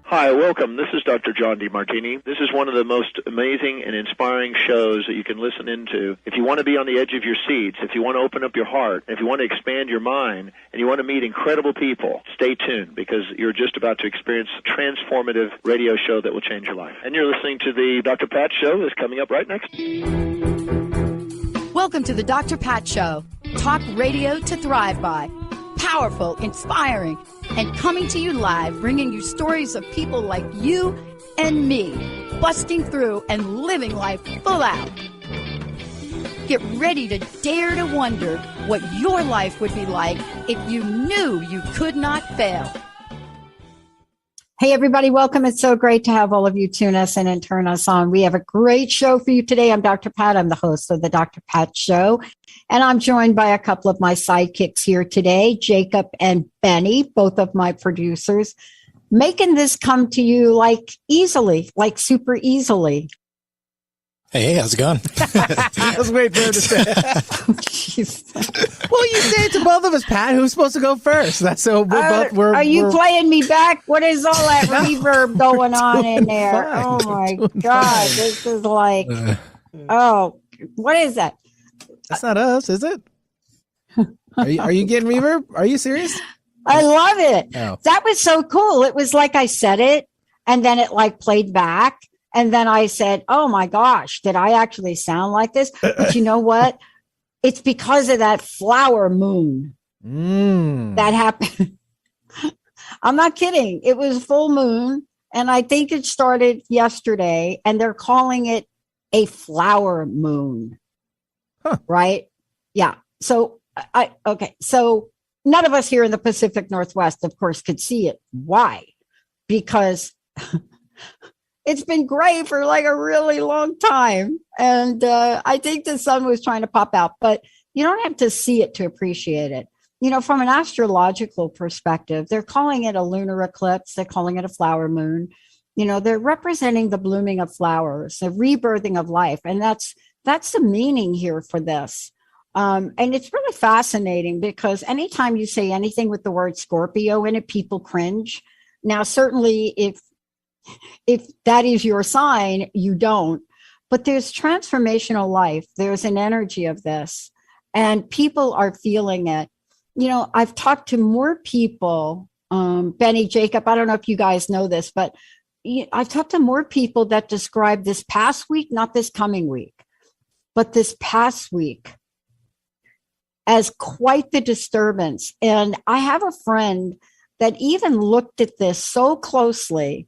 Hi, welcome. This is Dr. John DeMartini. This is one of the most amazing and inspiring shows that you can listen into. If you want to be on the edge of your seats, if you want to open up your heart, if you want to expand your mind, and you want to meet incredible people, stay tuned because you're just about to experience a transformative radio show that will change your life. And you're listening to the Dr. Pat Show that's coming up right next. Welcome to the Dr. Pat Show. Talk radio to thrive by. Powerful, inspiring, and coming to you live, bringing you stories of people like you and me, busting through and living life full out. Get ready to dare to wonder what your life would be like if you knew you could not fail. Hey, everybody, welcome. It's so great to have all of you tune us in and turn us on. We have a great show for you today. I'm Dr. Pat. I'm the host of the Dr. Pat Show. And I'm joined by a couple of my sidekicks here today, Jacob and Benny, both of my producers, making this come to you like easily, like super easily. Hey, how's it going? I was waiting for her to say. Well, you say it to both of us, Pat. Who's supposed to go first? That's so we're Are you playing me back? What is all that reverb going on in there? Fine. Oh my God. This is like, what is that? That's not us, is it? Are you getting reverb? Are you serious? I love it. Oh. That was so cool. It was like I said it and then it like played back. And then I said, oh my gosh, did I actually sound like this? But you know what? It's because of that flower moon that happened. I'm not kidding. It was full moon. And I think it started yesterday and they're calling it a flower moon. Huh. Right? Yeah. So So none of us here in the Pacific Northwest, of course, could see it. Why? Because it's been gray for like a really long time. And I think the sun was trying to pop out, but you don't have to see it to appreciate it. You know, from an astrological perspective, they're calling it a lunar eclipse. They're calling it a flower moon. You know, they're representing the blooming of flowers, the rebirthing of life. And that's the meaning here for this. And it's really fascinating because anytime you say anything with the word Scorpio in it, people cringe. Now, certainly if that is your sign, you don't. But there's transformational life. There's an energy of this. And people are feeling it. You know, I've talked to more people, Benny, Jacob, I don't know if you guys know this, but I've talked to more people that describe this past week, not this coming week, but this past week as quite the disturbance. And I have a friend that even looked at this so closely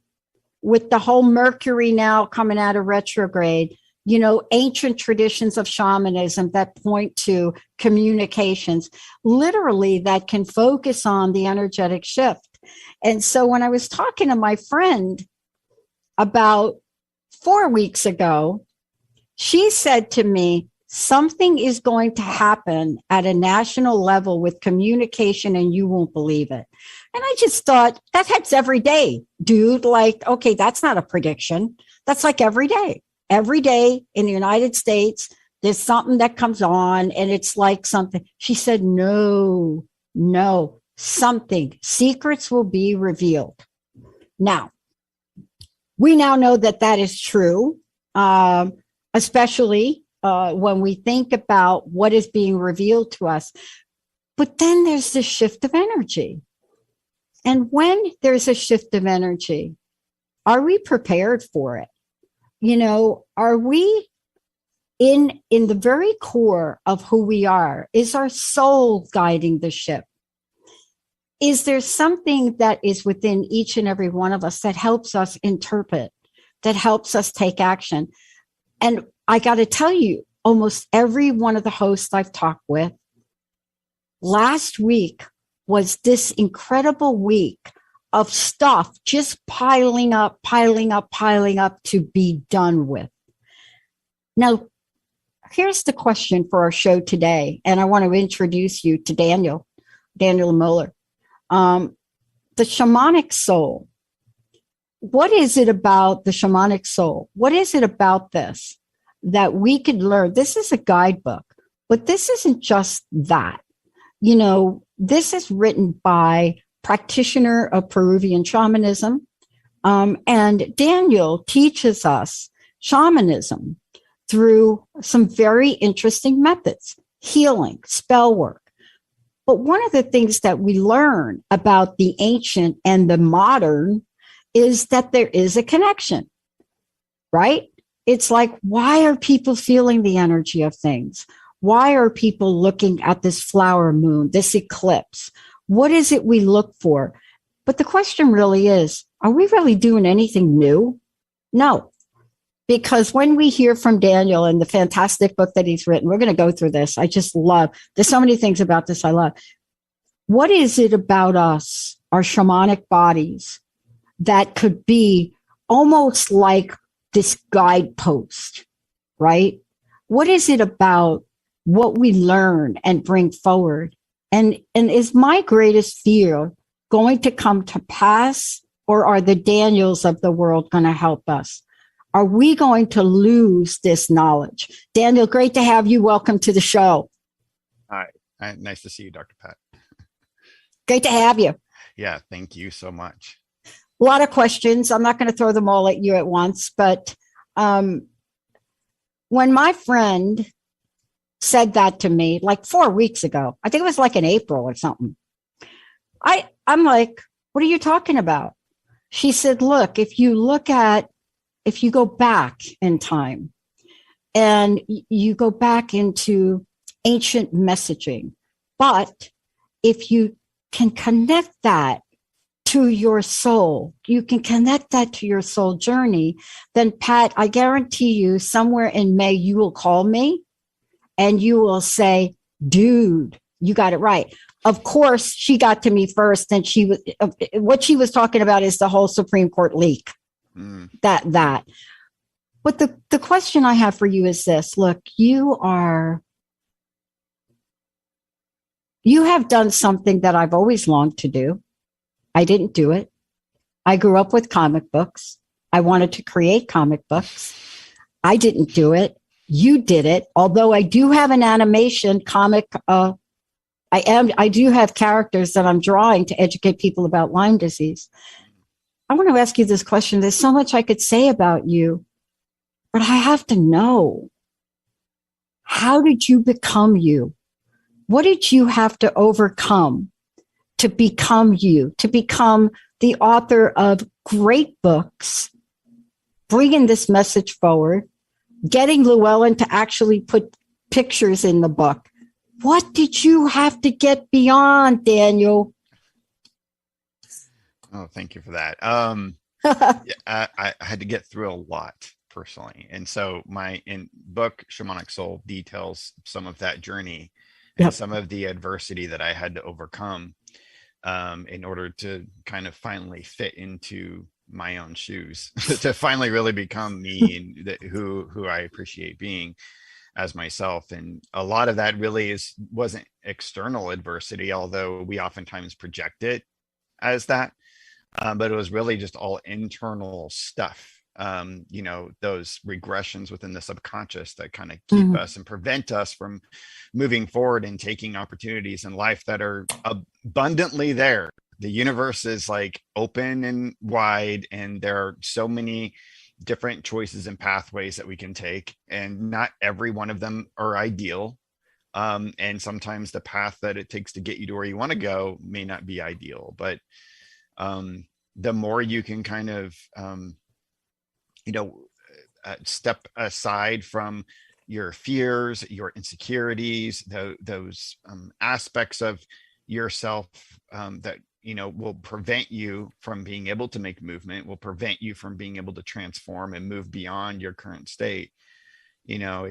with the whole Mercury now coming out of retrograde, you know, ancient traditions of shamanism that point to communications, literally that can focus on the energetic shift. And so when I was talking to my friend about 4 weeks ago, she said to me, something is going to happen at a national level with communication and you won't believe it. And I just thought that happens every day, dude. Like, okay, that's not a prediction. That's like every day. Every day in the United States, there's something that comes on and it's like something. She said, no, something. Secrets will be revealed. Now, we now know that is true, especially when we think about what is being revealed to us. But then there's the shift of energy. And when there's a shift of energy, are we prepared for it? You know, are we in the very core of who we are? Is our soul guiding the ship? Is there something that is within each and every one of us that helps us interpret, that helps us take action? And I got to tell you, almost every one of the hosts I've talked with last week was this incredible week of stuff just piling up to be done with. Now, here's the question for our show today. And I want to introduce you to Daniel Moeller. The Shamanic Soul. What is it about the Shamanic Soul? What is it about this that we could learn? This is a guidebook, but this isn't just that. You know, this is written by practitioner of Peruvian shamanism, And Daniel teaches us shamanism through some very interesting methods, healing, spell work. But one of the things that we learn about the ancient and the modern is that there is a connection, right? It's like, why are people feeling the energy of things? Why are people looking at this flower moon, this eclipse? What is it we look for? But the question really is, are we really doing anything new? No, because when we hear from Daniel in the fantastic book that he's written, we're going to go through this. I just love, there's so many things about this I love. What is it about us, our shamanic bodies, that could be almost like this guidepost, right? What is it about what we learn and bring forward? And is my greatest fear going to come to pass, or are the Daniels of the world going to help us? Are we going to lose this knowledge? Daniel, great to have you. Welcome to the show. Hi, nice to see you, Dr. Pat. Great to have you. Yeah, thank you so much. A lot of questions. I'm not going to throw them all at you at once, but when my friend said that to me like 4 weeks ago, I think it was like in April or something, I'm like, what are you talking about? She said, look, if you go back in time and you go back into ancient messaging, but if you can connect that to your soul, you can connect that to your soul journey, then Pat, I guarantee you somewhere in May, you will call me and you will say, dude, you got it right. Of course, she got to me first, and what she was talking about is the whole Supreme Court leak. That. But the question I have for you is this: look, you have done something that I've always longed to do. I didn't do it. I grew up with comic books. I wanted to create comic books. I didn't do it. You did it. Although I do have an animation comic, I do have characters that I'm drawing to educate people about Lyme disease. I want to ask you this question. There's so much I could say about you, but I have to know, how did you become you? What did you have to overcome to become you, to become the author of great books, bringing this message forward, getting Llewellyn to actually put pictures in the book? What did you have to get beyond, Daniel? Oh, thank you for that. I had to get through a lot personally. And so my book, Shamanic Soul, details some of that journey and some of the adversity that I had to overcome in order to kind of finally fit into my own shoes, to finally really become me and who I appreciate being as myself. And a lot of that really wasn't external adversity, although we oftentimes project it as that. But it was really just all internal stuff. Those regressions within the subconscious that kind of keep us and prevent us from moving forward and taking opportunities in life that are abundantly there. The universe is like open and wide, and there are so many different choices and pathways that we can take, and not every one of them are ideal. And sometimes the path that it takes to get you to where you want to go may not be ideal, but the more you can kind of step aside from your fears, your insecurities, those aspects of yourself that will prevent you from being able to make movement, will prevent you from being able to transform and move beyond your current state. It'll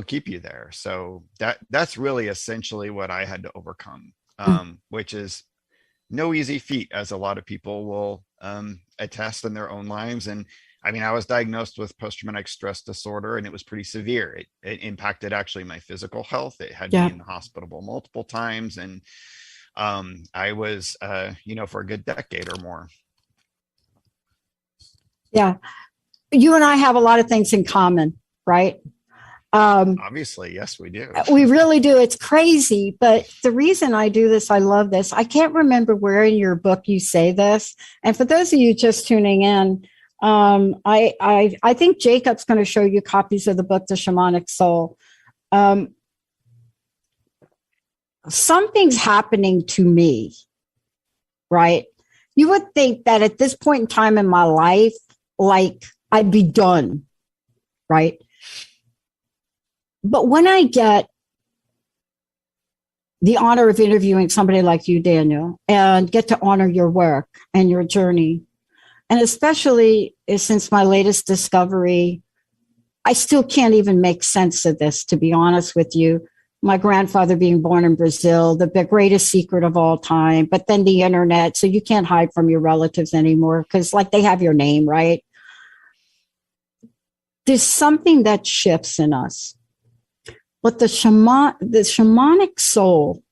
keep you there. So that's really essentially what I had to overcome, which is no easy feat, as a lot of people will attest in their own lives. And I mean, I was diagnosed with post-traumatic stress disorder, and it was pretty severe. It impacted actually my physical health. It had me in the hospital multiple times. And I was, for a good decade or more. Yeah. You and I have a lot of things in common, right? Obviously, yes, we do. We really do. It's crazy. But the reason I do this, I love this. I can't remember where in your book you say this. And for those of you just tuning in, I think Jacob's going to show you copies of the book, The Shamanic Soul. Something's happening to me, right? You would think that at this point in time in my life, like I'd be done, right? But when I get the honor of interviewing somebody like you, Daniel, and get to honor your work and your journey, and especially since my latest discovery, I still can't even make sense of this, to be honest with you. My grandfather being born in Brazil, the greatest secret of all time, but then the internet, so you can't hide from your relatives anymore because like they have your name, right? There's something that shifts in us. But the shamanic soul,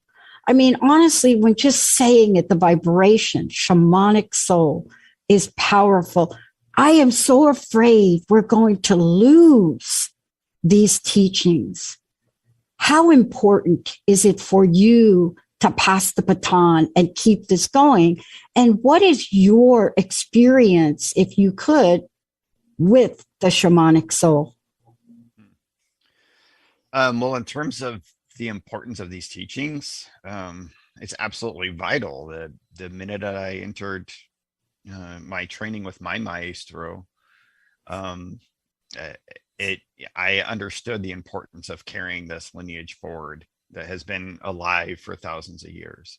I mean, honestly, when just saying it, the vibration, shamanic soul is powerful. I am so afraid we're going to lose these teachings. How important is it for you to pass the baton and keep this going? And what is your experience, if you could, with the shamanic soul? Well, in terms of the importance of these teachings, it's absolutely vital. The minute I entered my training with my maestro, I understood the importance of carrying this lineage forward that has been alive for thousands of years.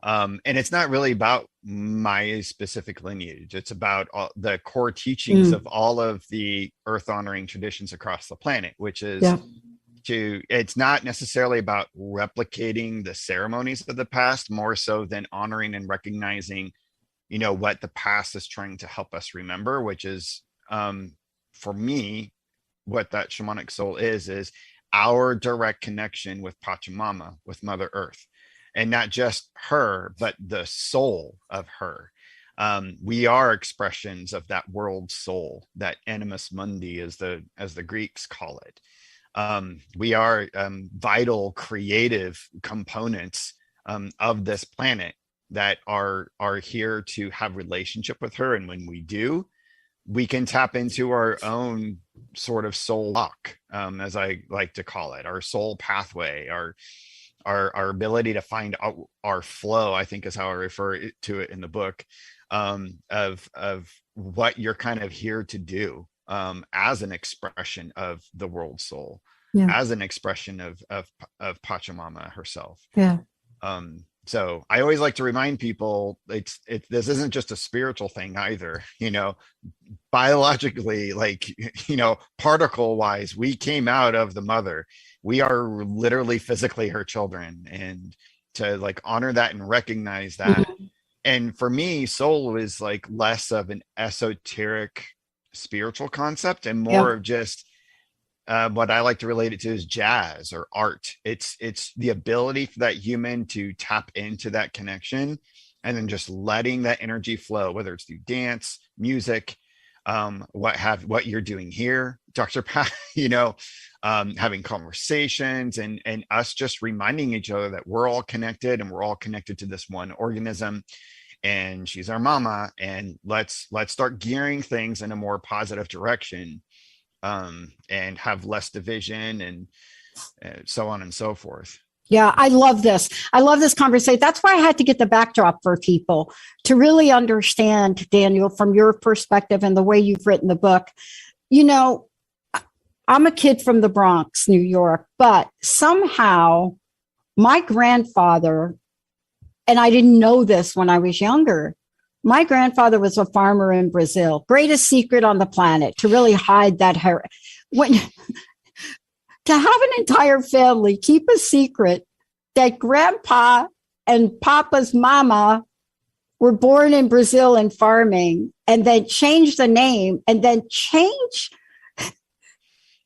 And it's not really about my specific lineage. It's about the core teachings of all of the earth honoring traditions across the planet, which is it's not necessarily about replicating the ceremonies of the past, more so than honoring and recognizing, what the past is trying to help us remember, which is, for me, what that shamanic soul is our direct connection with Pachamama, with Mother Earth, and not just her, but the soul of her. We are expressions of that world soul, that animus mundi, as the Greeks call it. We are vital creative components of this planet that are here to have relationship with her. And when we do, we can tap into our own sort of soul lock, as I like to call it, our soul pathway, our ability to find our flow, I think is how I refer to it in the book, of what you're kind of here to do. As an expression of the world soul, as an expression of Pachamama herself. So I always like to remind people, this isn't just a spiritual thing either. Biologically, particle wise, we came out of the mother. We are literally physically her children, and to honor that and recognize that. And for me, soul is less of an esoteric spiritual concept and more of just what I like to relate it to is jazz or art. It's the ability for that human to tap into that connection and then just letting that energy flow, whether it's through dance, music, what you're doing here, Dr. Pat, having conversations and us just reminding each other that we're all connected and we're all connected to this one organism. And she's our mama, and let's start gearing things in a more positive direction, and have less division and so on and so forth. Yeah, I love this. I love this conversation. That's why I had to get the backdrop for people to really understand, Daniel, from your perspective and the way you've written the book. I'm a kid from the Bronx, New York, but somehow my grandfather, and I didn't know this when I was younger, my grandfather was a farmer in Brazil. Greatest secret on the planet, to really hide that hair. To have an entire family keep a secret that grandpa and papa's mama were born in Brazil and farming, and then change the name, and then change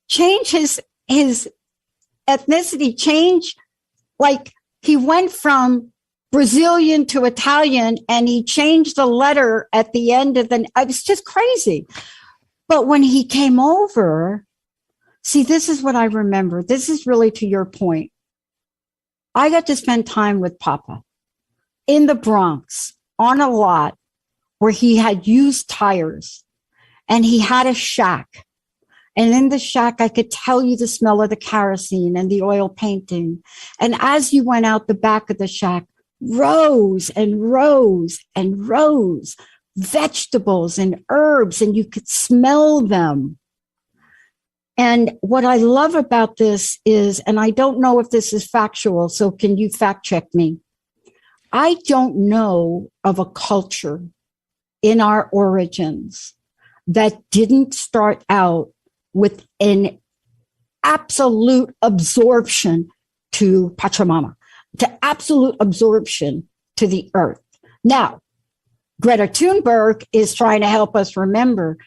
his ethnicity, he went from Brazilian to Italian, and he changed the letter at the end of it was just crazy. But when he came over, See, this is what I remember. This is really to your point. I got to spend time with Papa in the Bronx on a lot where he had used tires and he had a shack. And in the shack, I could tell you the smell of the kerosene and the oil painting. And as you went out the back of the shack, rows and rows and rows, vegetables and herbs, and you could smell them. And what I love about this is, and I don't know if this is factual, so can you fact check me? I don't know of a culture in our origins that didn't start out with an absolute absorption to Pachamama, to absolute absorption to the earth. Now, Greta Thunberg is trying to help us remember,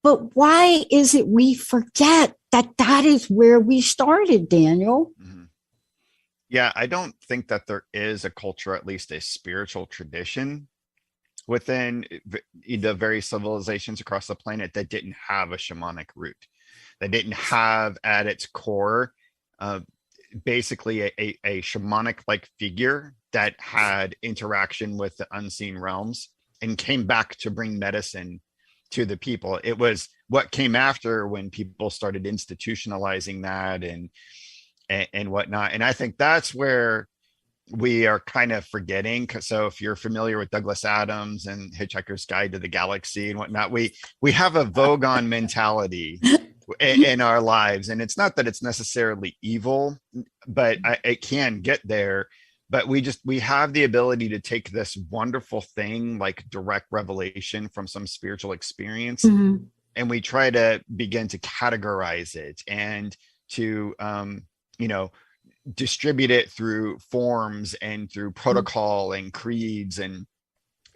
but why is it we forget that that is where we started, Daniel? Mm-hmm. Yeah, I don't think that there is a culture, at least a spiritual tradition within the various civilizations across the planet that didn't have a shamanic root. That didn't have at its core basically a shamanic-like figure that had interaction with the unseen realms and came back to bring medicine to the people. It was what came after when people started institutionalizing that and whatnot. And I think that's where we are kind of forgetting. So if you're familiar with Douglas Adams and Hitchhiker's Guide to the Galaxy and whatnot, we have a Vogon mentality in our lives. And it's not that it's necessarily evil, but it can get there. But we have the ability to take this wonderful thing like direct revelation from some spiritual experience, mm-hmm. and we try to begin to categorize it and to distribute it through forms and through protocol and creeds and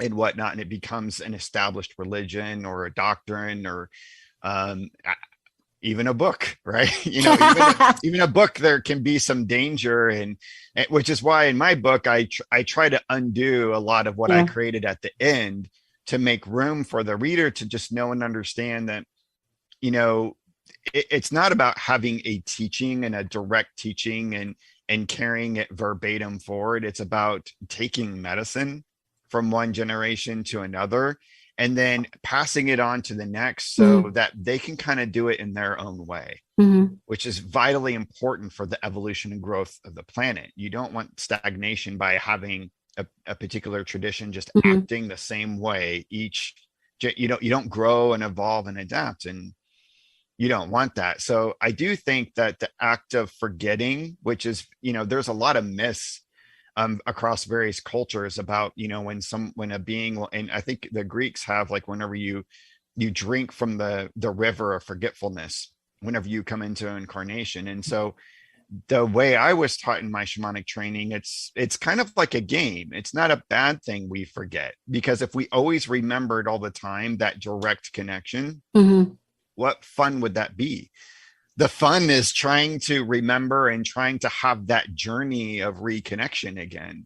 whatnot, and it becomes an established religion or a doctrine or even a book, right? Even a book, there can be some danger, and which is why in my book I try to undo a lot of what I created at the end to make room for the reader to just know and understand that it's not about having a teaching and a direct teaching and carrying it verbatim forward. It's about taking medicine from one generation to another and then passing it on to the next so mm-hmm. that they can kind of do it in their own way, mm-hmm. which is vitally important for the evolution and growth of the planet. You don't want stagnation by having a particular tradition just mm-hmm. acting the same way you don't grow and evolve and adapt, and you don't want that. So I do think that the act of forgetting, which is, there's a lot of myths across various cultures about, when a being will, and I think the Greeks have like, whenever you drink from the river of forgetfulness, whenever you come into incarnation. And so the way I was taught in my shamanic training, it's kind of like a game. It's not a bad thing we forget, because if we always remembered all the time that direct connection, mm-hmm. what fun would that be? The fun is trying to remember and trying to have that journey of reconnection again.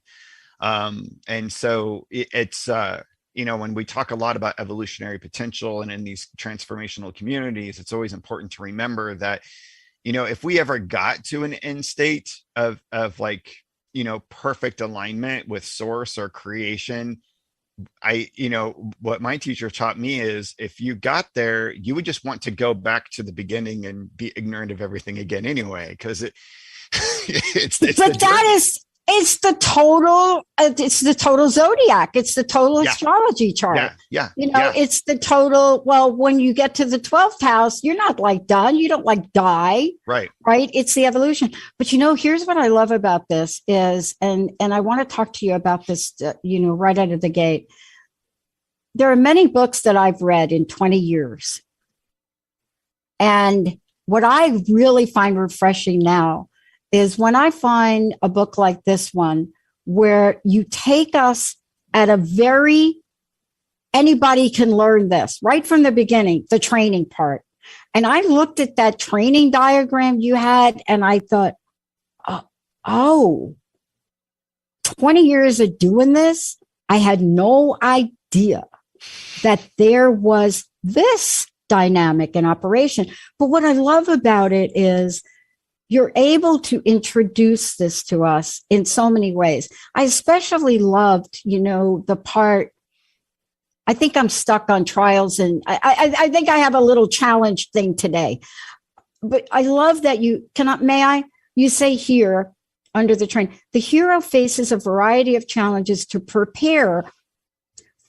And so it's, when we talk a lot about evolutionary potential and in these transformational communities, it's always important to remember that, if we ever got to an end state of like, perfect alignment with source or creation, what my teacher taught me is if you got there, you would just want to go back to the beginning and be ignorant of everything again anyway, because it's the total zodiac. It's the total astrology chart. It's the total. Well, when you get to the 12th house, you're not like done. You don't like die. Right. It's the evolution. But here's what I love about this is, and I want to talk to you about this, right out of the gate. There are many books that I've read in 20 years. And what I really find refreshing now is when I find a book like this one, where you take us at anybody can learn this right from the beginning, the training part. And I looked at that training diagram you had and I thought, 20 years of doing this, I had no idea that there was this dynamic in operation. But what I love about it is you're able to introduce this to us in so many ways. I especially loved, the part, I think I'm stuck on trials, and I think I have a little challenge thing today. But I love that you say here under the train, the hero faces a variety of challenges to prepare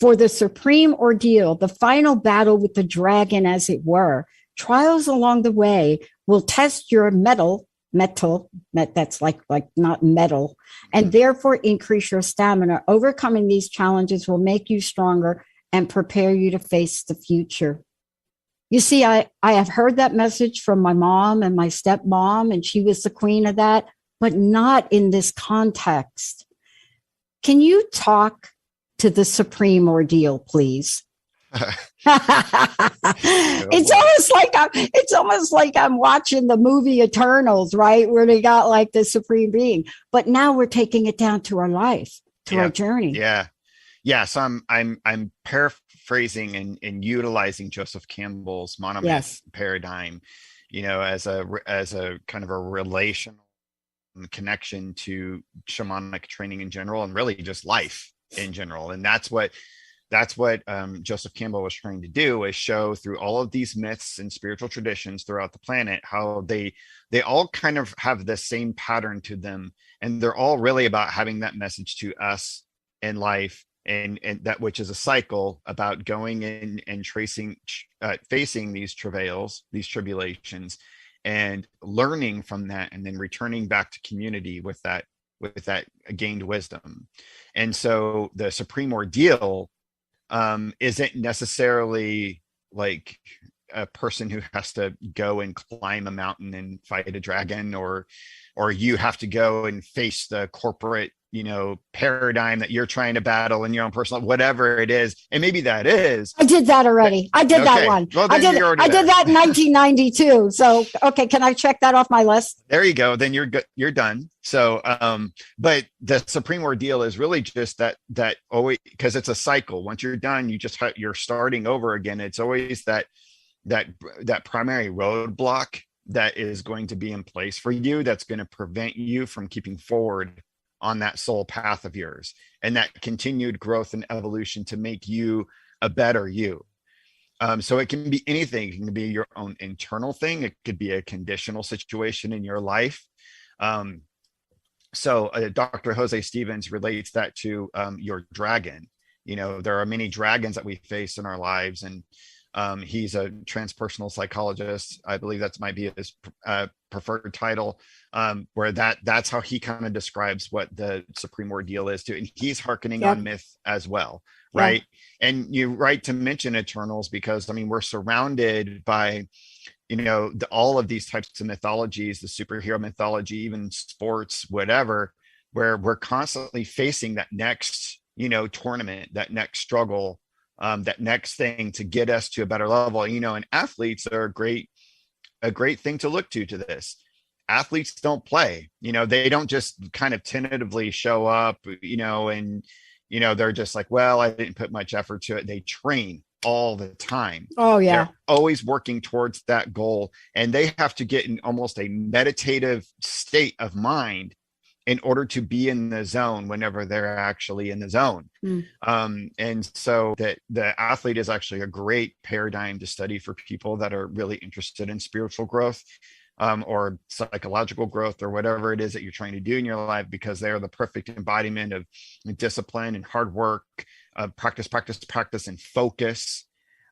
for the supreme ordeal, the final battle with the dragon, as it were. Trials along the way will test your metal, that's like not metal, and therefore increase your stamina. Overcoming these challenges will make you stronger and prepare you to face the future. You see, I have heard that message from my mom and my stepmom, and she was the queen of that, but not in this context. Can you talk to the supreme ordeal, please? It's almost like I'm watching the movie Eternals, right? Where they got like the supreme being, but now we're taking it down to our life, to our journey. Yeah. So I'm paraphrasing and utilizing Joseph Campbell's monomyth paradigm, as a kind of a relational connection to shamanic training in general, and really just life in general. And that's what Joseph Campbell was trying to do, is show through all of these myths and spiritual traditions throughout the planet how they all kind of have the same pattern to them, and they're all really about having that message to us in life, and that which is a cycle about going in and facing these travails, these tribulations, and learning from that, and then returning back to community with that gained wisdom. And so the supreme ordeal isn't necessarily like a person who has to go and climb a mountain and fight a dragon, or you have to go and face the corporate paradigm that you're trying to battle in your own personal, whatever it is. And maybe that is. I did that already. I did that one. Well, I did that in 1992. So, okay. Can I check that off my list? There you go. Then you're good. You're done. So, but the supreme ordeal is really just that always, because it's a cycle. Once you're done, you're starting over again. It's always that primary roadblock that is going to be in place for you, that's going to prevent you from keeping forward on that soul path of yours, and that continued growth and evolution to make you a better you. So it can be anything. It can be your own internal thing. It could be a conditional situation in your life. So Dr. Jose Stevens relates that to your dragon. There are many dragons that we face in our lives, and he's a transpersonal psychologist. I believe that might be his preferred title, where that's how he kind of describes what the supreme ordeal is too. And he's hearkening on myth as well, right? Yeah. And you're right to mention Eternals, because we're surrounded by, all of these types of mythologies, the superhero mythology, even sports, whatever, where we're constantly facing that next, tournament, that next struggle, that next thing to get us to a better level. And athletes are a great thing to look to this. Athletes don't play, they don't just kind of tentatively show up, and they're just like, well, I didn't put much effort to it. They train all the time. Oh yeah. They're always working towards that goal, and they have to get in almost a meditative state of mind in order to be in the zone whenever they're actually in the zone. And so that the athlete is actually a great paradigm to study for people that are really interested in spiritual growth, or psychological growth, or whatever it is that you're trying to do in your life, because they're the perfect embodiment of discipline and hard work, practice, and focus.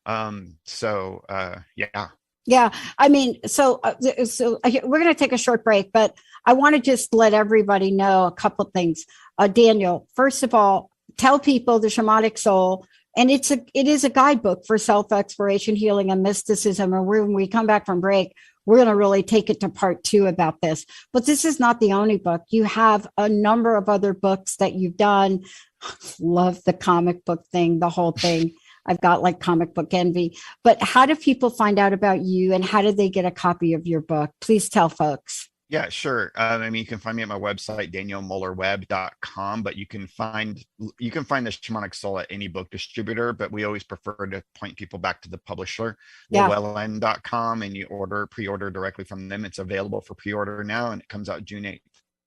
Yeah. So we're going to take a short break, but I want to just let everybody know a couple of things. Daniel, first of all, tell people the Shamanic Soul, and it is a guidebook for self-exploration, healing, and mysticism. And when we come back from break, we're going to really take it to part 2 about this. But this is not the only book. You have a number of other books that you've done. Love the comic book thing, the whole thing. I've got like comic book envy. But how do people find out about you, and how do they get a copy of your book? Please tell folks. Yeah, sure. I mean, you can find me at my website, danielmullerweb.com, but you can find the Shamanic Soul at any book distributor, but we always prefer to point people back to the publisher, llewellyn.com, and you pre-order directly from them. It's available for pre-order now, and it comes out June 8th.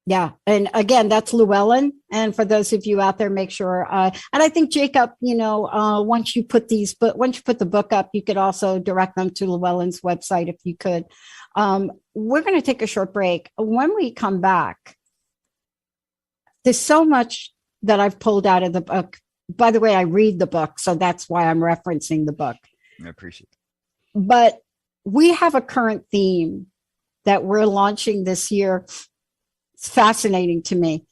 Yeah. And again, that's Llewellyn. And for those of you out there, make sure, and I think Jacob, once you put the book up, you could also direct them to Llewellyn's website if you could. We're going to take a short break. When we come back, there's so much that I've pulled out of the book. By the way, I read the book, so that's why I'm referencing the book. I appreciate it. But we have a current theme that we're launching this year. It's fascinating to me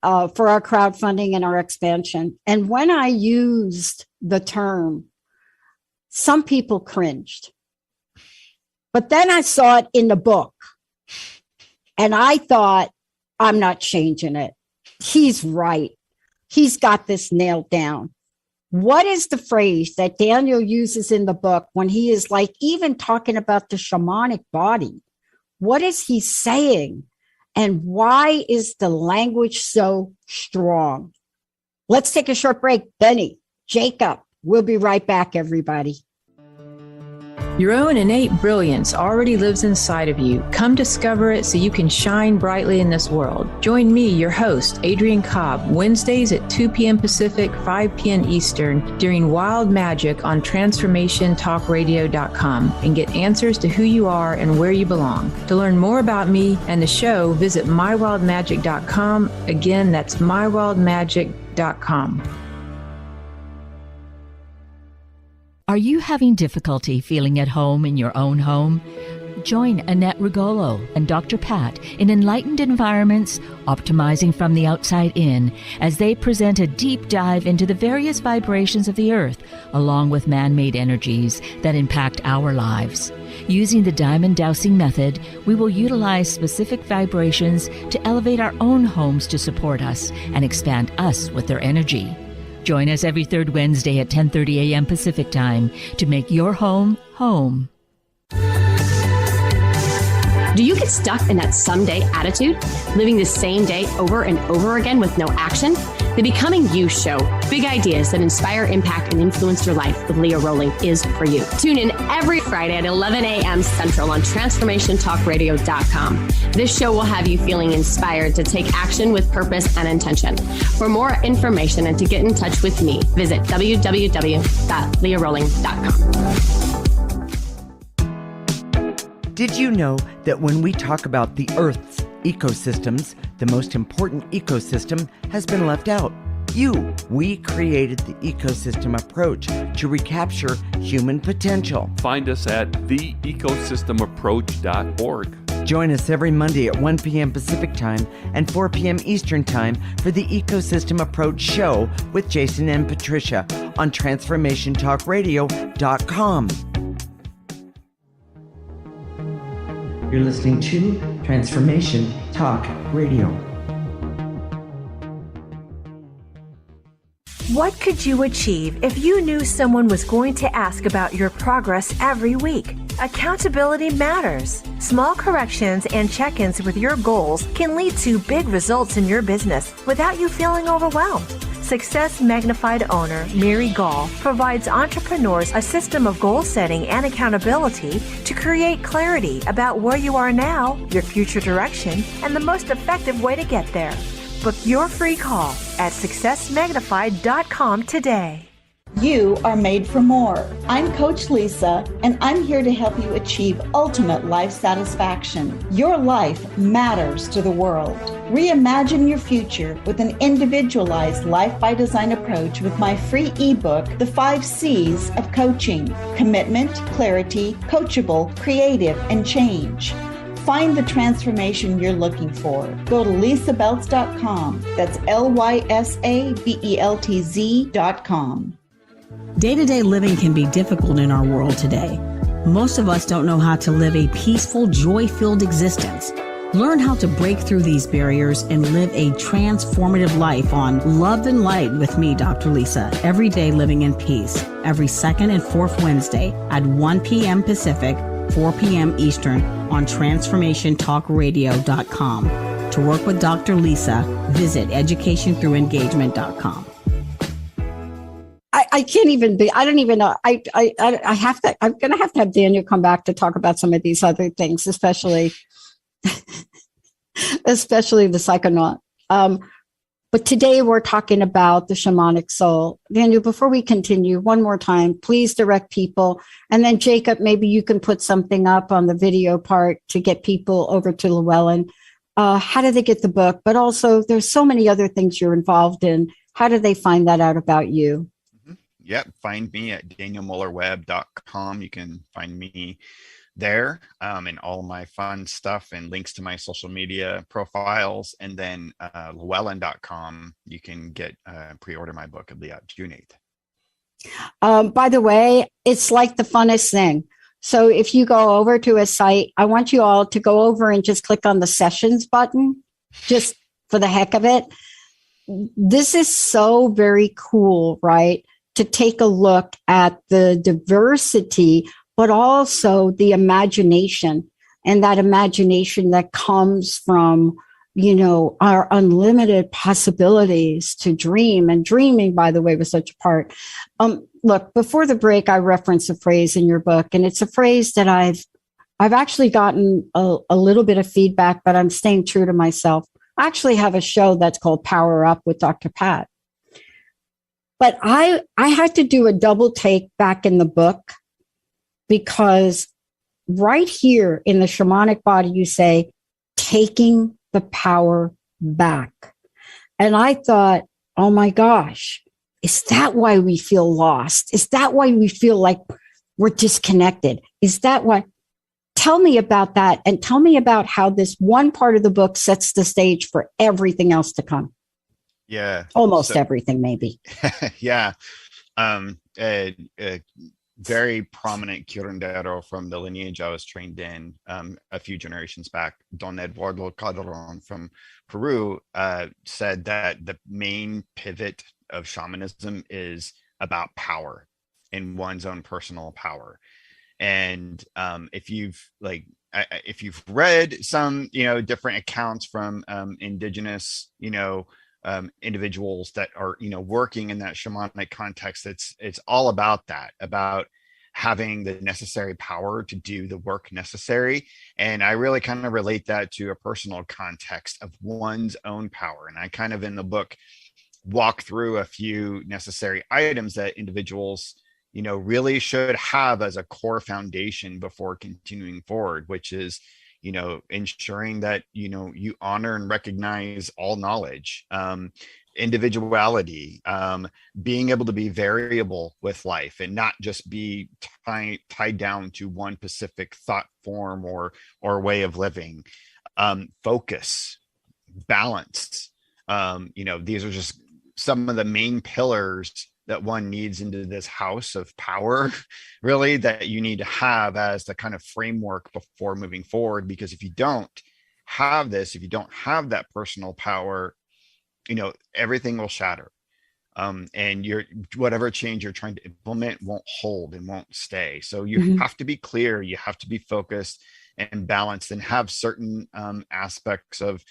for our crowdfunding and our expansion. And when I used the term, some people cringed. But then I saw it in the book and I thought, I'm not changing it. He's right. He's got this nailed down. What is the phrase that Daniel uses in the book when he is like even talking about the shamanic body? What is he saying? And why is the language so strong? Let's take a short break. Benny, Jacob, we'll be right back, everybody. Your own innate brilliance already lives inside of you. Come discover it so you can shine brightly in this world. Join me, your host, Adrienne Cobb, Wednesdays at 2 p.m. Pacific, 5 p.m. Eastern, during Wild Magic on TransformationTalkRadio.com, and get answers to who you are and where you belong. To learn more about me and the show, visit MyWildMagic.com. Again, that's MyWildMagic.com. Are you having difficulty feeling at home in your own home? Join Annette Rigolo and Dr. Pat in Enlightened Environments, Optimizing from the Outside In, as they present a deep dive into the various vibrations of the earth, along with man-made energies that impact our lives. Using the diamond dowsing method, we will utilize specific vibrations to elevate our own homes to support us and expand us with their energy. Join us every third Wednesday at 10:30 a.m. Pacific Time to make your home home. Do you get stuck in that someday attitude, living the same day over and over again with no action? The Becoming You Show, big ideas that inspire, impact, and influence your life with Leah Rowling is for you. Tune in every Friday at 11 a.m. Central on TransformationTalkRadio.com. This show will have you feeling inspired to take action with purpose and intention. For more information and to get in touch with me, visit www.leahrowling.com. Did you know that when we talk about the Earth's ecosystems, the most important ecosystem has been left out? We created the ecosystem approach to recapture human potential. Find us at theecosystemapproach.org. Join us every Monday at 1 p.m. Pacific Time and 4 p.m. Eastern Time for the Ecosystem Approach Show with Jason and Patricia on TransformationTalkRadio.com. You're listening to Transformation Talk Radio. What could you achieve if you knew someone was going to ask about your progress every week? Accountability matters. Small corrections and check-ins with your goals can lead to big results in your business without you feeling overwhelmed. Success Magnified owner Mary Gall provides entrepreneurs a system of goal setting and accountability to create clarity about where you are now, your future direction, and the most effective way to get there. Book your free call at successmagnified.com today. You are made for more. I'm Coach Lisa, and I'm here to help you achieve ultimate life satisfaction. Your life matters to the world. Reimagine your future with an individualized life by design approach with my free ebook, The 5 C's of Coaching: Commitment, Clarity, Coachable, Creative, and Change. Find the transformation you're looking for. Go to lisabeltz.com. That's LYSABELTZ.com. Day-to-day living can be difficult in our world today. Most of us don't know how to live a peaceful, joy-filled existence. Learn how to break through these barriers and live a transformative life on Love and Light with me, Dr. Lisa. Every day living in peace. Every second and fourth Wednesday at 1 p.m. Pacific, 4 p.m. Eastern on transformationtalkradio.com. To work with Dr. Lisa, visit educationthroughengagement.com. I can't even be, I don't even know. I have to, I'm going to have Daniel come back to talk about some of these other things, especially the psychonaut. But today we're talking about the shamanic soul. Daniel, before we continue, one more time, please direct people. And then Jacob, maybe you can put something up on the video part to get people over to Llewellyn. How do they get the book? But also there's so many other things you're involved in. How do they find that out about you? Yep. Find me at danielmullerweb.com. You can find me there, and all my fun stuff and links to my social media profiles. And then llewellyn.com, you can get pre-order my book. It'll be out June 8th. By the way, it's like the funnest thing. So if you go over to a site, I want you all to go over and just click on the sessions button, just for the heck of it. This is so very cool, right? To take a look at the diversity, but also the imagination, and that imagination that comes from, our unlimited possibilities to dream. And dreaming, by the way, was such a part. Look, before the break, I referenced a phrase in your book, and it's a phrase that I've actually gotten a little bit of feedback, but I'm staying true to myself. I actually have a show that's called Power Up with Dr. Pat. But I had to do a double take back in the book, because right here in the shamanic body, you say, taking the power back. And I thought, oh my gosh, is that why we feel lost? Is that why we feel like we're disconnected? Is that why? Tell me about that, and tell me about how this one part of the book sets the stage for everything else to come. Yeah. Almost everything, maybe. Yeah. A very prominent curandero from the lineage I was trained in a few generations back, Don Eduardo Calderon from Peru, said that the main pivot of shamanism is about power and one's own personal power. And if you've read some, different accounts from indigenous, individuals that are, working in that shamanic context, it's all about that, about having the necessary power to do the work necessary. And I really kind of relate that to a personal context of one's own power. And I kind of in the book walk through a few necessary items that individuals, really should have as a core foundation before continuing forward, which is, ensuring that, you honor and recognize all knowledge, individuality, being able to be variable with life and not just be tied down to one specific thought form or way of living, focus, balance. These are just some of the main pillars that one needs into this house of power, really, that you need to have as the kind of framework before moving forward. Because if you don't have this, if you don't have that personal power, everything will shatter. And whatever change you're trying to implement won't hold and won't stay. So you have to be clear, you have to be focused and balanced, and have certain aspects of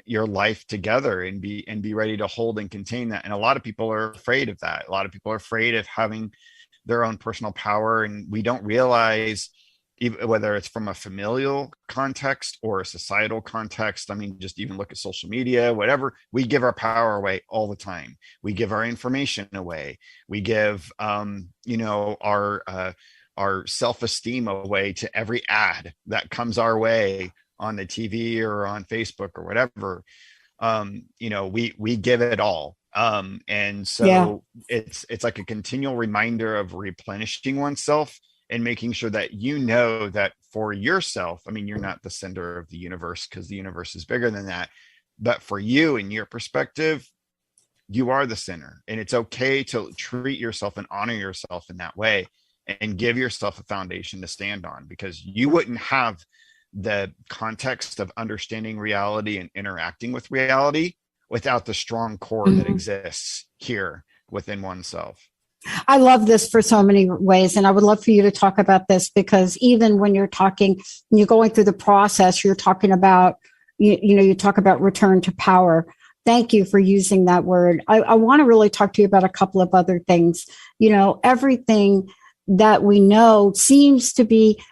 your life together and be ready to hold and contain that. And a lot of people are afraid of that. A lot of people are afraid of having their own personal power, and we don't realize, whether it's from a familial context or a societal context. I mean, just even look at social media, whatever. We give our power away all the time. We give our information away. We give our self-esteem away to every ad that comes our way on the TV or on Facebook or whatever. We give it all. And so it's like a continual reminder of replenishing oneself and making sure that that for yourself, I mean, you're not the center of the universe, because the universe is bigger than that. But for you and your perspective, you are the center. And it's okay to treat yourself and honor yourself in that way, and give yourself a foundation to stand on, because you wouldn't have the context of understanding reality and interacting with reality without the strong core that exists here within oneself. I love this for so many ways. And I would love for you to talk about this, because even when you're talking, when you're going through the process, you're talking about, you talk about return to power. Thank you for using that word. I want to really talk to you about a couple of other things. Everything that we know seems to be,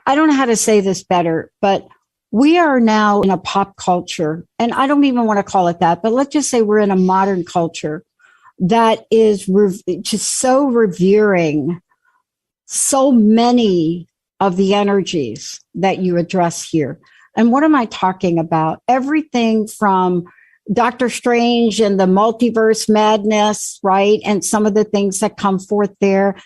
I don't know how to say this better, but we are now in a pop culture, and I don't even want to call it that, but let's just say we're in a modern culture that is just so revering so many of the energies that you address here. And what am I talking about? Everything from Doctor Strange and the multiverse madness, right? And some of the things that come forth there,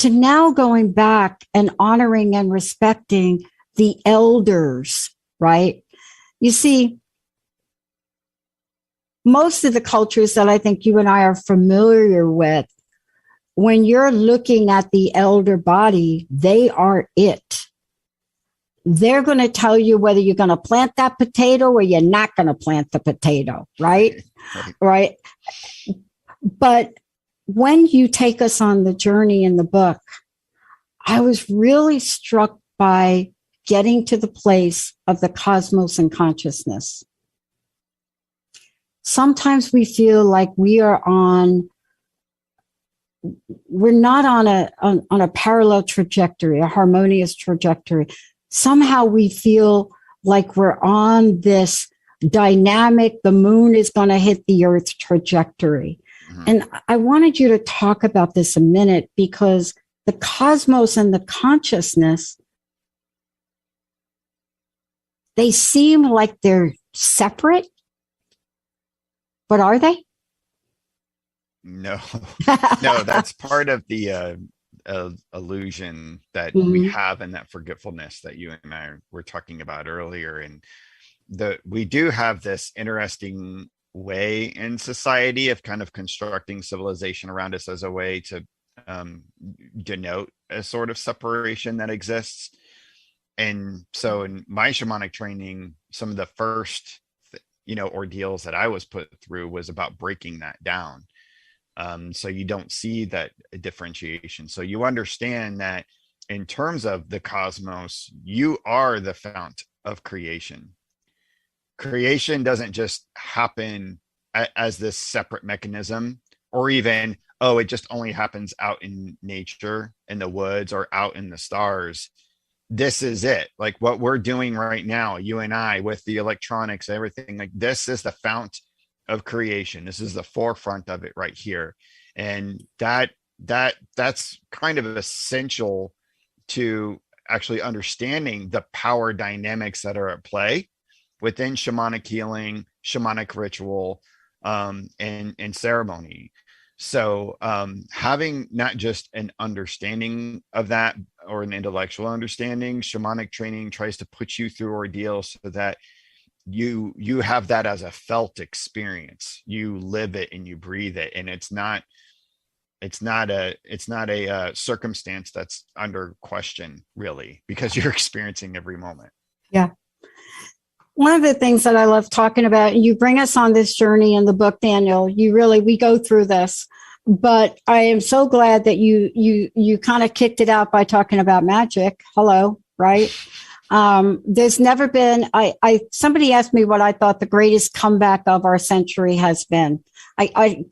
to now going back and honoring and respecting the elders, right? You see, most of the cultures that I think you and I are familiar with, when you're looking at the elder body, they are it. They're going to tell you whether you're going to plant that potato or you're not going to plant the potato, right? Right. But when you take us on the journey in the book, I was really struck by getting to the place of the cosmos and consciousness. Sometimes we feel like we're not on a parallel trajectory, a harmonious trajectory. Somehow we feel like we're on this dynamic, the moon is going to hit the earth trajectory. Mm-hmm. And I wanted you to talk about this a minute, because the cosmos and the consciousness, they seem like they're separate, but are they? No, no, that's part of the illusion that we have, and that forgetfulness that you and I were talking about earlier. And we do have this interesting way in society of kind of constructing civilization around us as a way to denote a sort of separation that exists. And so in my shamanic training, some of the first ordeals that I was put through was about breaking that down. So you don't see that differentiation. So you understand that in terms of the cosmos, you are the fount of creation. Creation doesn't just happen as this separate mechanism, or even, it just only happens out in nature, in the woods, or out in the stars. This is it. Like what we're doing right now, you and I, with the electronics, everything, like this is the fount of creation. This is the forefront of it right here. And that's kind of essential to actually understanding the power dynamics that are at play within shamanic healing, shamanic ritual, and ceremony. So having not just an understanding of that or an intellectual understanding, shamanic training tries to put you through ordeals so that you have that as a felt experience. You live it and you breathe it, and it's not a circumstance that's under question, really, because you're experiencing every moment. Yeah. One of the things that I love talking about, you bring us on this journey in the book, Daniel, we go through this, but I am so glad that you kind of kicked it out by talking about magic. Hello, right? There's never been, somebody asked me what I thought the greatest comeback of our century has been.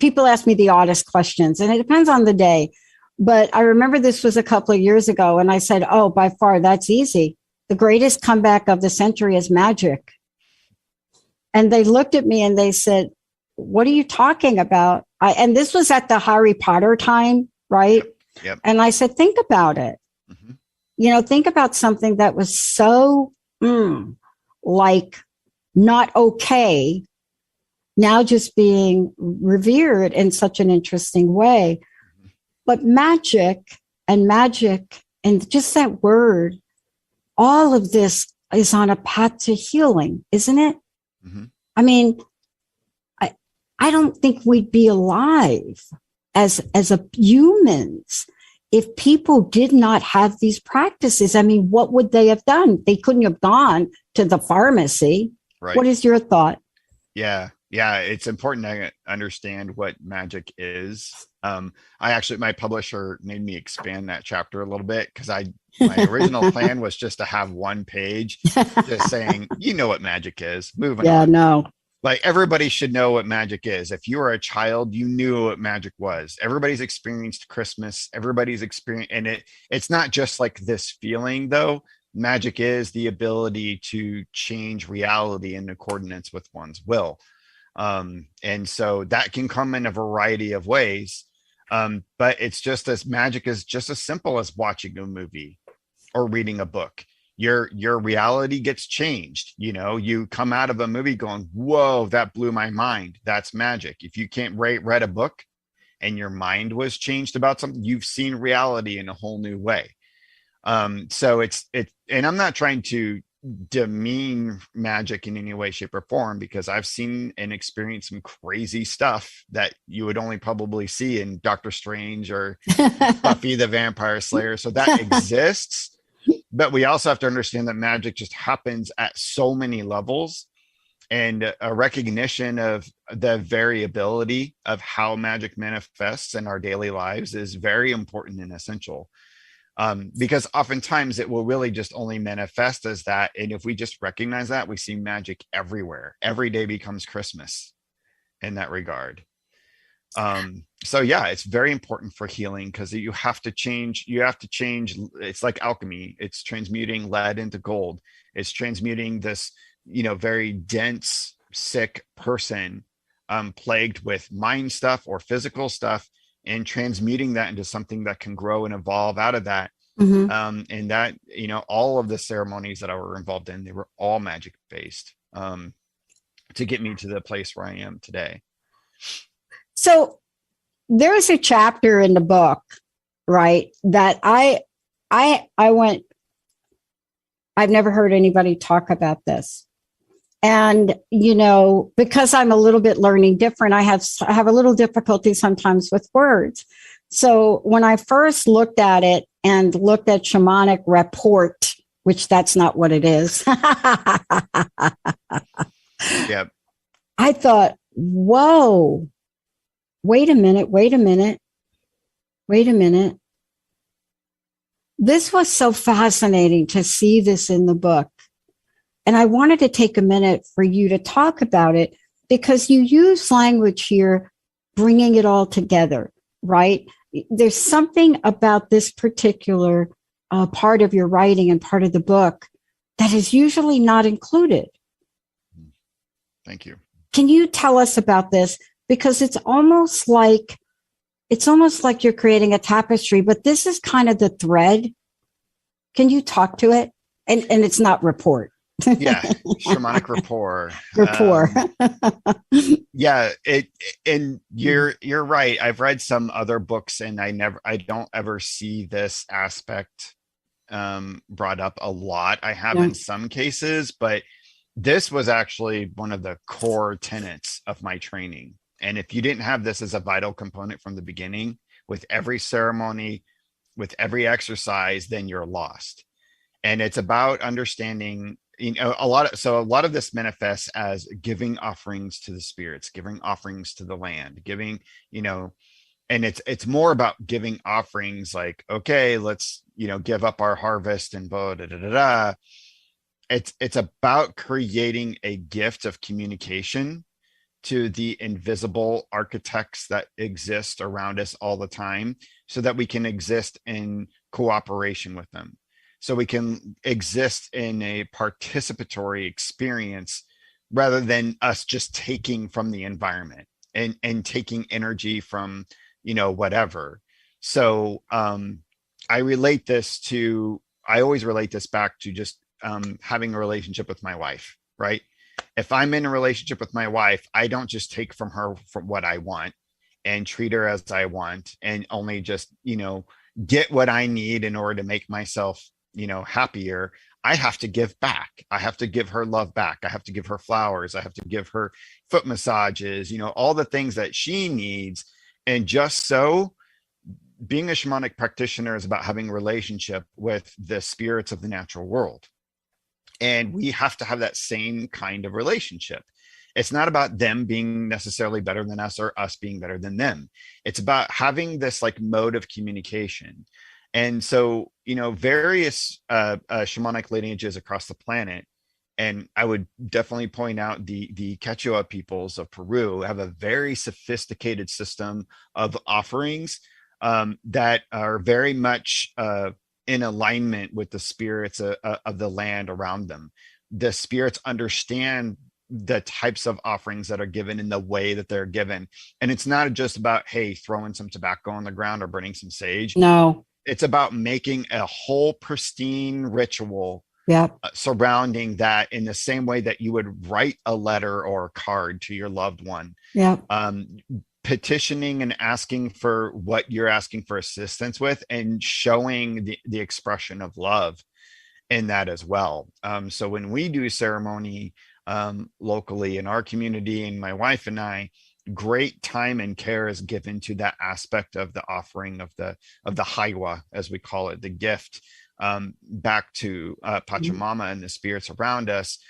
People ask me the oddest questions, and it depends on the day. But I remember this was a couple of years ago, and I said, by far, that's easy. The greatest comeback of the century is magic. And they looked at me and they said, what are you talking about? And this was at the Harry Potter time, right? Yep. And I said, think about it. Mm-hmm. Think about something that was so like not okay, now just being revered in such an interesting way. Mm-hmm. But magic and just that word, all of this is on a path to healing, isn't it? Mm-hmm. I mean, I don't think we'd be alive as humans if people did not have these practices. I mean, what would they have done? They couldn't have gone to the pharmacy. Right. What is your thought? Yeah. Yeah, it's important to understand what magic is. My publisher made me expand that chapter a little bit because my original plan was just to have one page just saying, you know what magic is. Moving on. Yeah, no. Like everybody should know what magic is. If you were a child, you knew what magic was. Everybody's experienced Christmas. Everybody's experienced, and it's not just like this feeling though. Magic is the ability to change reality in accordance with one's will. And so that can come in a variety of ways. But it's just as magic is just as simple as watching a movie or reading a book. Your reality gets changed. You know, you come out of a movie going, whoa, that blew my mind. That's magic. If you can't read a book and your mind was changed about something, you've seen reality in a whole new way. So and I'm not trying to demean magic in any way, shape, or form, because I've seen and experienced some crazy stuff that you would only probably see in Doctor Strange or Buffy the Vampire Slayer. So that exists. But we also have to understand that magic just happens at so many levels, and a recognition of the variability of how magic manifests in our daily lives is very important and essential. Because oftentimes it will really just only manifest as that. And if we just recognize that, we see magic everywhere. Every day becomes Christmas in that regard. So yeah, it's very important for healing because you have to change. It's like alchemy. It's transmuting lead into gold. It's transmuting this, very dense, sick person, plagued with mind stuff or physical stuff, and transmuting that into something that can grow and evolve out of that. Mm-hmm. And that, all of the ceremonies that I were involved in, they were all magic based, to get me to the place where I am today. So there's a chapter in the book, right, that I've never heard anybody talk about this. And, because I'm a little bit learning different, I have a little difficulty sometimes with words. So when I first looked at it and looked at Shamanic Rapport, which that's not what it is. Yep. I thought, whoa, wait a minute. This was so fascinating to see this in the book. And I wanted to take a minute for you to talk about it because you use language here, bringing it all together, right? There's something about this particular part of your writing and part of the book that is usually not included. Thank you. Can you tell us about this? Because it's almost like you're creating a tapestry, but this is kind of the thread. Can you talk to it? And it's not report. Yeah, Shamanic Rapport. Yeah, and you're right. I've read some other books, and I don't ever see this aspect brought up a lot. I have in some cases, but this was actually one of the core tenets of my training. And if you didn't have this as a vital component from the beginning, with every ceremony, with every exercise, then you're lost. And it's about understanding, a lot of this manifests as giving offerings to the spirits, giving offerings to the land, giving, and it's more about giving offerings like, okay, let's, give up our harvest and blah, da, da, da, da. It's about creating a gift of communication to the invisible architects that exist around us all the time, so that we can exist in cooperation with them. So we can exist in a participatory experience rather than us just taking from the environment and taking energy from, whatever. So I always relate this back to just having a relationship with my wife, right? If I'm in a relationship with my wife, I don't just take from her from what I want and treat her as I want and only just, get what I need in order to make myself, happier. I have to give back. I have to give her love back. I have to give her flowers. I have to give her foot massages, all the things that she needs. And just so being a shamanic practitioner is about having a relationship with the spirits of the natural world. And we have to have that same kind of relationship. it's not about them being necessarily better than us or us being better than them. It's about having this like mode of communication. And so, various shamanic lineages across the planet, and I would definitely point out the Quechua peoples of Peru have a very sophisticated system of offerings that are very much in alignment with the spirits of the land around them. The spirits understand the types of offerings that are given in the way that they're given. And it's not just about, hey, throwing some tobacco on the ground or burning some sage. No. It's about making a whole pristine ritual Yep. Surrounding that in the same way that you would write a letter or a card to your loved one. Yeah. Petitioning and asking for what you're asking for assistance with, and showing the expression of love in that as well. So when we do ceremony locally in our community, and my wife and I, great time and care is given to that aspect of the offering of the haiwa, as we call it, the gift, back to Pachamama and the spirits around us,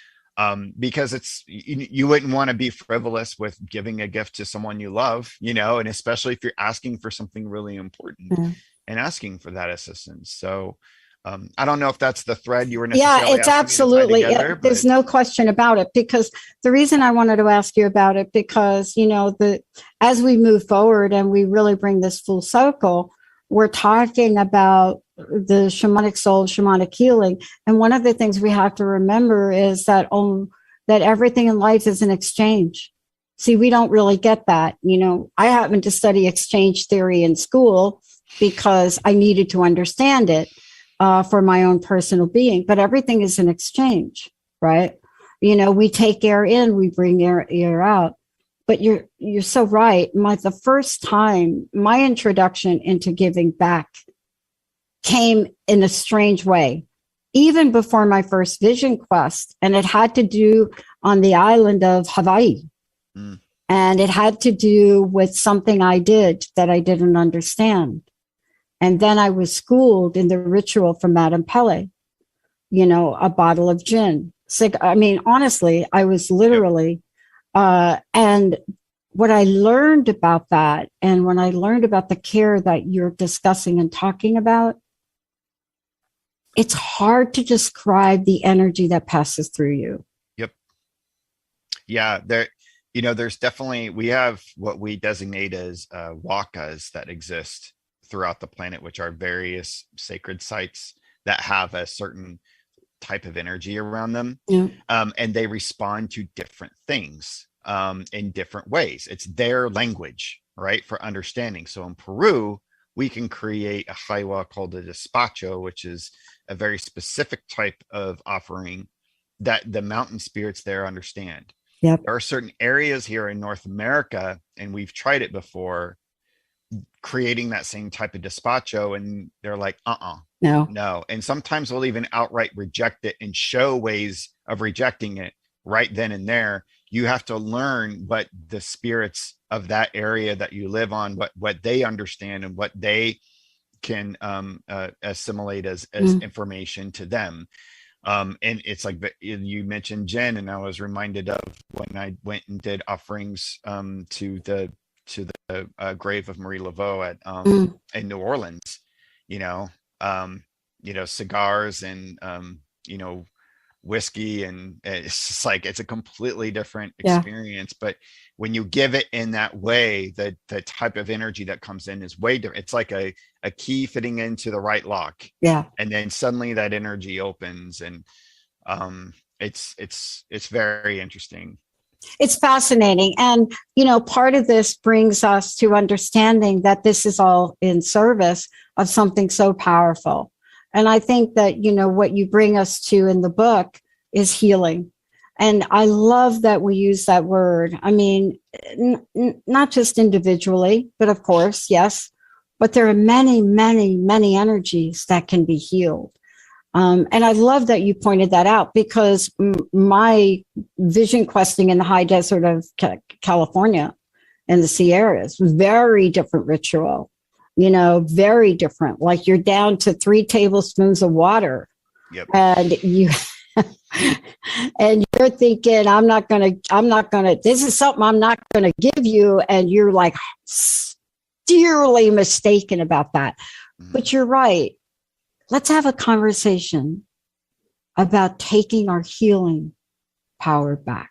because it's, you wouldn't want to be frivolous with giving a gift to someone you love, and especially if you're asking for something really important and asking for that assistance. So I don't know if that's the thread you were necessarily it's absolutely together, there's no question about it, because the reason I wanted to ask you about it, because as we move forward and we really bring this full circle, we're talking about the shamanic soul, shamanic healing. And one of the things we have to remember is that that everything in life is an exchange. See, we don't really get that. I happened to study exchange theory in school because I needed to understand it for my own personal being. But everything is an exchange, right? We take air in, we bring air out. But you're so right. The first time, my introduction into giving back came in a strange way, even before my first vision quest. And it had to do on the island of Hawaii. And it had to do with something I did that I didn't understand. And then I was schooled in the ritual from Madame Pele, a bottle of gin. Honestly, I was literally... and what I learned about that, and when I learned about the care that you're discussing and talking about, it's hard to describe the energy that passes through you. Yep. Yeah. There's definitely, we have what we designate as wakas that exist throughout the planet, which are various sacred sites that have a certain type of energy around them. Yeah. And they respond to different things in different ways. It's their language, right, for understanding. So in Peru, we can create a haiwa called a despacho, which is a very specific type of offering that the mountain spirits there understand. Yep. There are certain areas here in North America, and we've tried it before, creating that same type of despacho, and they're like, no. And sometimes we'll even outright reject it and show ways of rejecting it right then and there. You have to learn what the spirits of that area that you live on, what they understand and what they can assimilate as information to them. And it's like, you mentioned Jen, and I was reminded of when I went and did offerings to the grave of Marie Laveau in New Orleans, cigars and whiskey, and it's just like, it's a completely different experience. But when you give it in that way, the type of energy that comes in is way different. It's like a key fitting into the right lock. Yeah. And then suddenly that energy opens, and it's very interesting. It's fascinating. And, part of this brings us to understanding that this is all in service of something so powerful. And I think that, what you bring us to in the book is healing. And I love that we use that word. I mean, not just individually, but of course, yes. But there are many, many, many energies that can be healed. And I love that you pointed that out, because my vision questing in the high desert of California and the Sierras was very different ritual, very different. Like, you're down to 3 tablespoons of water. Yep. And and you're thinking, I'm not going to, this is something I'm not going to give you. And you're like dearly mistaken about that. But you're right. Let's have a conversation about taking our healing power back.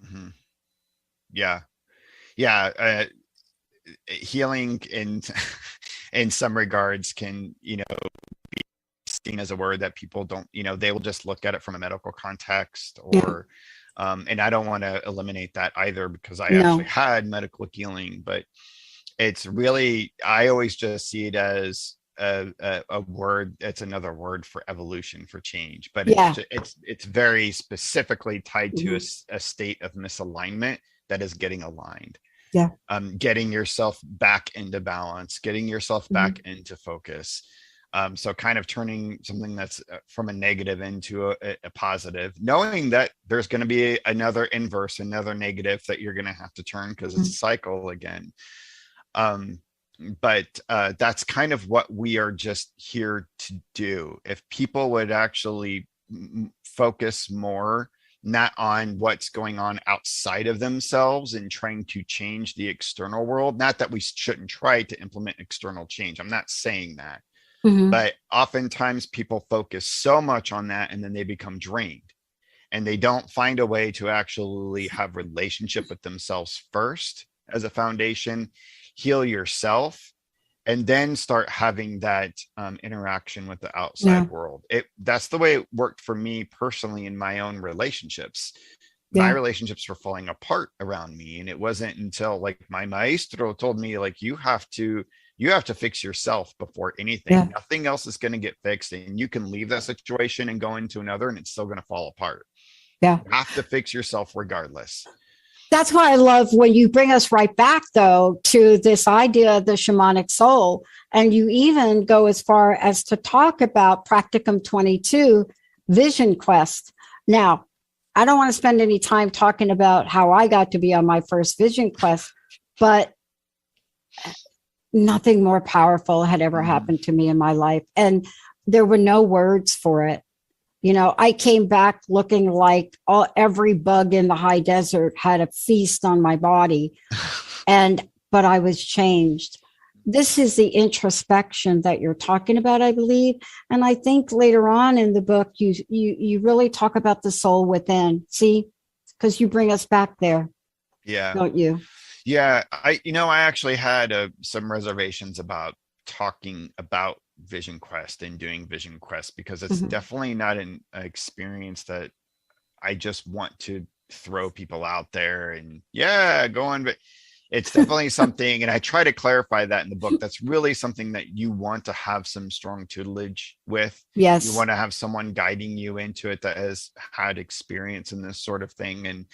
Mm-hmm. Yeah. Yeah. Healing in some regards can, be seen as a word that people don't, they will just look at it from a medical context or, and I don't want to eliminate that either, because I actually had medical healing, but it's really, I always just see it as a word. It's another word for evolution, for change, but it's very specifically tied to a state of misalignment that is getting aligned. Getting yourself back into balance, getting yourself back into focus. So kind of turning something that's from a negative into a positive, knowing that there's going to be another inverse, another negative that you're going to have to turn, because it's a cycle again. But that's kind of what we are just here to do. If people would actually focus more, not on what's going on outside of themselves and trying to change the external world. Not that we shouldn't try to implement external change. I'm not saying that. But oftentimes people focus so much on that, and then they become drained, and they don't find a way to actually have relationship with themselves first as a foundation, heal yourself, and then start having that interaction with the outside world. That's the way it worked for me personally in my own relationships. My relationships were falling apart around me. And it wasn't until like my maestro told me, like, you have to fix yourself before anything. Nothing else is going to get fixed. And you can leave that situation and go into another, and it's still going to fall apart. You have to fix yourself regardless. That's why I love when you bring us right back, though, to this idea of the shamanic soul. And you even go as far as to talk about Practicum 22, Vision Quest. Now, I don't want to spend any time talking about how I got to be on my first Vision Quest, but nothing more powerful had ever happened to me in my life. And there were no words for it. I came back looking like every bug in the high desert had a feast on my body. But I was changed. This is the introspection that you're talking about, I believe. And I think later on in the book, you really talk about the soul within. See, because you bring us back there. Don't you? Yeah. I actually had some reservations about talking about Vision Quest and doing Vision Quest, because it's definitely not an experience that I just want to throw people out there and go on. But it's definitely something, and I try to clarify that in the book, that's really something that you want to have some strong tutelage with. Yes. You want to have someone guiding you into it that has had experience in this sort of thing, and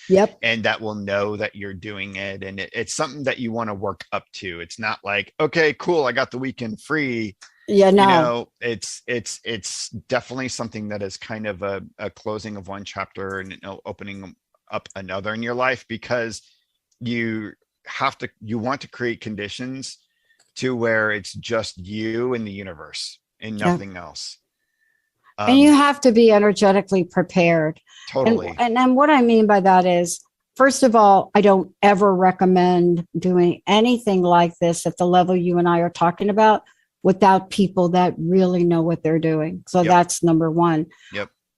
and that will know that you're doing it. And it's something that you want to work up to. It's not like, okay, cool, I got the weekend free. It's definitely something that is kind of a closing of one chapter and opening up another in your life, because you want to create conditions to where it's just you and the universe and nothing else. And you have to be energetically prepared. Totally. And what I mean by that is, first of all, I don't ever recommend doing anything like this at the level you and I are talking about without people that really know what they're doing. So that's number one.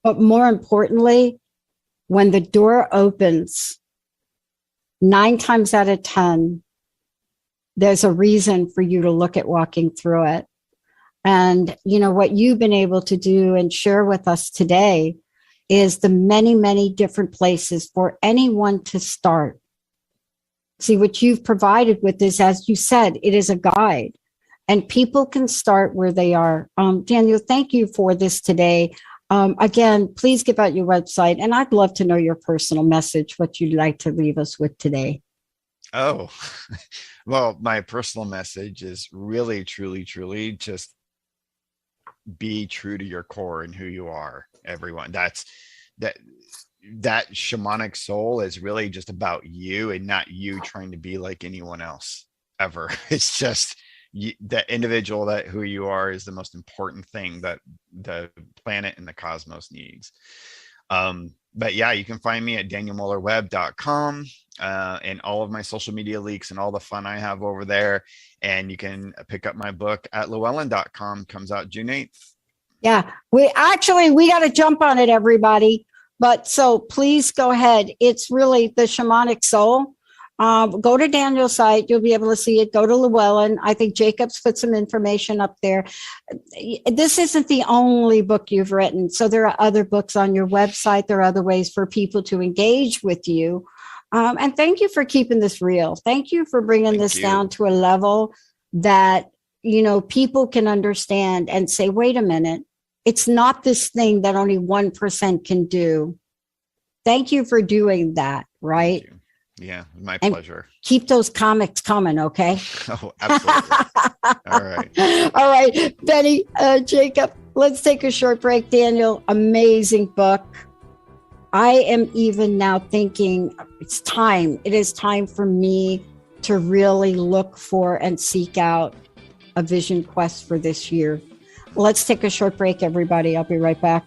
But more importantly, when the door opens, 9 times out of 10, there's a reason for you to look at walking through it. And, what you've been able to do and share with us today is the many, many different places for anyone to start. See, what you've provided with this, as you said, it is a guide, and people can start where they are. Daniel, thank you for this today. Again, please give out your website, and I'd love to know your personal message, what you'd like to leave us with today. Oh, well, my personal message is really, truly, truly just be true to your core and who you are, everyone. That shamanic soul is really just about you, and not you trying to be like anyone else ever. It's just that individual, that who you are is the most important thing that the planet and the cosmos needs. But yeah, you can find me at danielmullerweb.com, and all of my social media leaks and all the fun I have over there. And you can pick up my book at llewellyn.com. Comes out June 8th. Yeah, we got to jump on it, everybody. But so please go ahead. It's really the Shamanic Soul. Go to Daniel's site. You'll be able to see it. Go to Llewellyn. I think Jacob's put some information up there. This isn't the only book you've written. So there are other books on your website. There are other ways for people to engage with you. And thank you for keeping this real. Thank you for bringing this down to a level that, people can understand and say, wait a minute, it's not this thing that only 1% can do. Thank you for doing that, right? Yeah, my pleasure. Keep those comics coming, okay? Oh, absolutely. All right. All right, Benny, Jacob, let's take a short break. Daniel, amazing book. I am even now thinking it is time for me to really look for and seek out a vision quest for this year. Let's take a short break, everybody. I'll be right back.